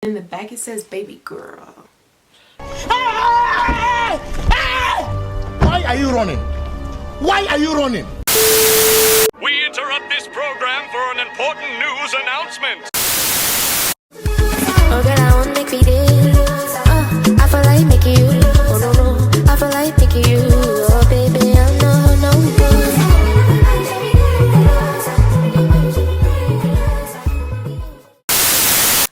In the back it says baby girl. Why are you running? Why are you running? We interrupt this program for an important news announcement. Oh girl, I wanna make me this. I feel like making you. Oh no no, I feel like making you. Oh baby, I know no good.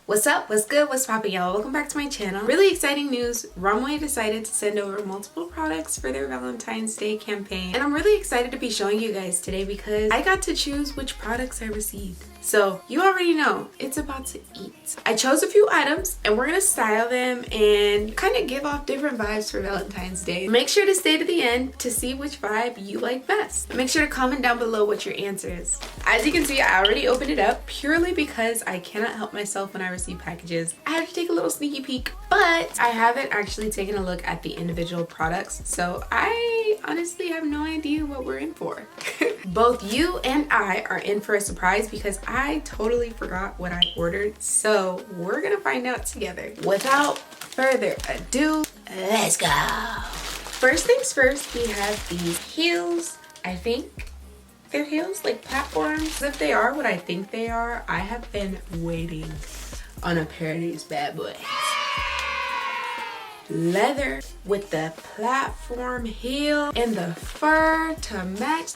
What's up? What's good? What's poppin', y'all? Welcome back to my channel. Really exciting news. ROMWE decided to send over multiple products for their Valentine's Day campaign. And I'm really excited to be showing you guys today because I got to choose which products I received. So you already know it's about to eat. I chose a few items and we're gonna style them and kind of give off different vibes for Valentine's Day. Make sure to stay to the end to see which vibe you like best. Make sure to comment down below what your answer is. As you can see, I already opened it up purely because I cannot help myself when I receive packages. I have to take a little sneaky peek, but I haven't actually taken a look at the individual products, so I honestly have no idea what we're in for. Both you and I are in for a surprise because I totally forgot what I ordered, so we're gonna find out together. Without further ado, let's go. First things first, we have these heels. I think they're heels, like platforms. If they are what I think they are, I have been waiting on a pair of these bad boys. Leather with the platform heel and the fur to match.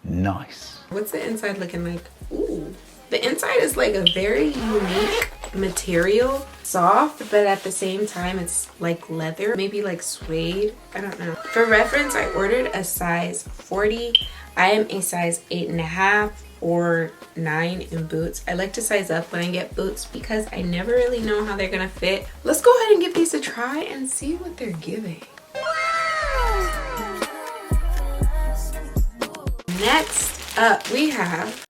Nice. What's the inside looking like? Ooh, the inside is like a very unique material, soft, but at the same time it's like leather, maybe like suede, I don't know. For reference, I ordered a size 40. I am a size 8.5 or 9 in boots. I like to size up when I get boots because I never really know how they're gonna fit. Let's go ahead and give these a try and see what they're giving. Next up, we have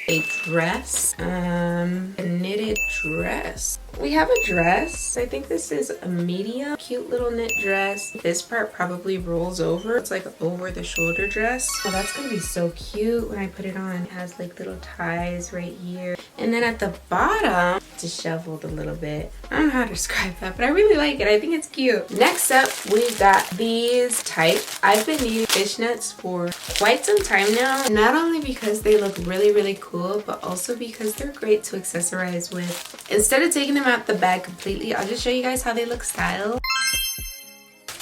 a dress, a knitted dress. We have a dress. I think this is a medium, cute little knit dress. This part probably rolls over. It's like an over the shoulder dress. Oh, that's gonna be so cute when I put it on. It has like little ties right here. And then at the bottom, it's disheveled a little bit. I don't know how to describe that, but I really like it. I think it's cute. Next up, we got these type. I've been using fishnets for quite some time now. Not only because they look really, really cool, but also because they're great to accessorize with. Instead of taking them out the bag completely, I'll just show you guys how they look styled.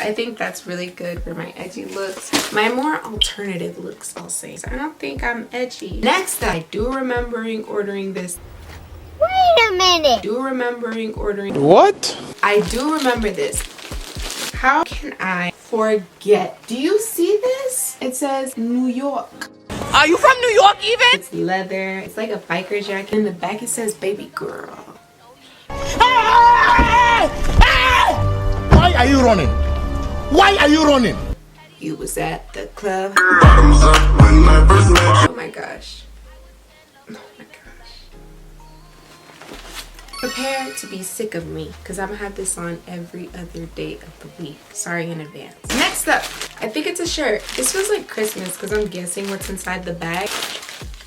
I think that's really good for my edgy looks. My more alternative looks, I'll say. So I don't think I'm edgy. Next, I do remembering ordering this. Wait a minute. What? I do remember this. How can I forget? Do you see this? It says New York. Are you from New York even? It's leather. It's like a biker jacket. In the back it says baby girl. Why are you running? Why are you running? You was at the club. Oh my gosh. Oh my gosh. Prepare to be sick of me because I'm gonna have this on every other day of the week. Sorry in advance. Next up, I think it's a shirt. This feels like Christmas because I'm guessing what's inside the bag.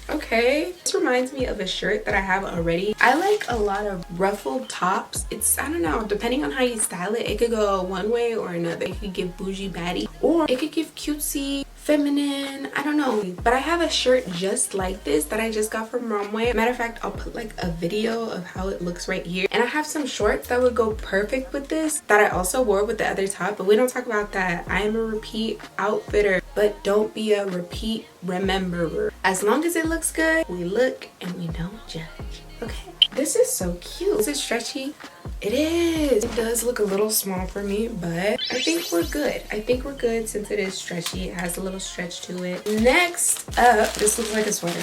Okay, this reminds me of a shirt that I have already. I like a lot of ruffled tops. It's, I don't know, depending on how you style it, it could go one way or another. It could give bougie baddie, or it could give cutesy, feminine, I don't know. But I have a shirt just like this that I just got from ROMWE. Matter of fact, I'll put like a video of how it looks right here. And I have some shorts that would go perfect with this that I also wore with the other top, but we don't talk about that. I am a repeat outfitter, but don't be a repeat rememberer. As long as it looks good, we look and we don't judge. Okay, this is so cute. Is it stretchy? It is. It does look a little small for me, but I think we're good. I think we're good since it is stretchy. It has a little stretch to it. Next up, this looks like a sweater.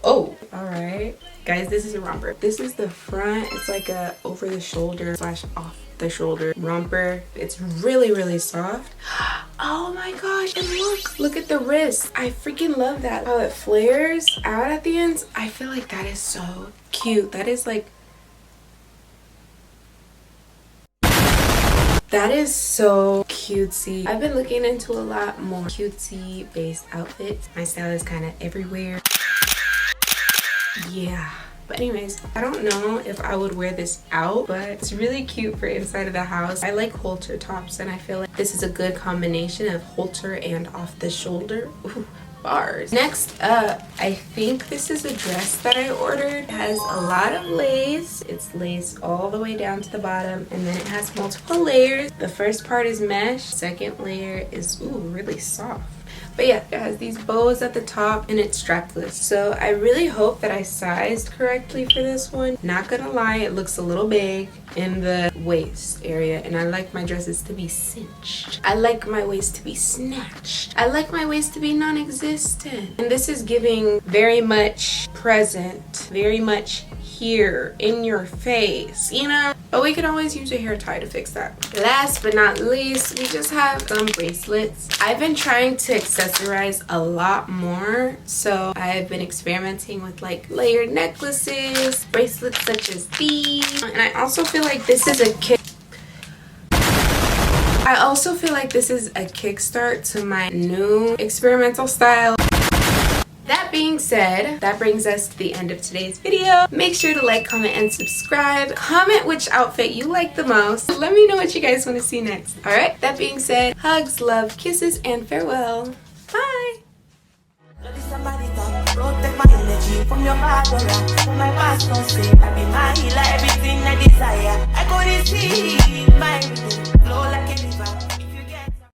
Oh, all right. Guys, this is a romper. This is the front. It's like a over the shoulder slash off the shoulder romper. It's really, really soft. Oh my gosh, and look at the wrist. I freaking love that. How it flares out at the ends. I feel like that is so cute. That is like, that is so cutesy. I've been looking into a lot more cutesy based outfits. My style is kind of everywhere. Yeah, But anyways, I don't know if I would wear this out, but it's really cute for inside of the house. I like halter tops, and I feel like this is a good combination of halter and off the shoulder. Ooh, bars. Next up, I think this is a dress that I ordered. It has a lot of lace. It's laced all the way down to the bottom, and then it has multiple layers. The first part is mesh. Second layer is really soft. But yeah, it has these bows at the top and it's strapless. So I really hope that I sized correctly for this one. Not gonna lie, it looks a little big in the waist area, and I like my dresses to be cinched. I like my waist to be snatched. I like my waist to be non-existent. And this is giving very much present, very much here in your face, you know? But we can always use a hair tie to fix that. Last but not least, we just have some bracelets. I've been trying to accessorize a lot more, so I've been experimenting with like layered necklaces, bracelets such as these, and I also feel like this is a kickstart to my new experimental style. That being said, that brings us to the end of today's video. Make sure to like, comment, and subscribe. Comment which outfit you like the most. Let me know what you guys want to see next. Alright, that being said, hugs, love, kisses, and farewell. Bye! Somebody protect my energy from your bad aura. For my past don't say I be my healer, everything I desire. I couldn't see my everything.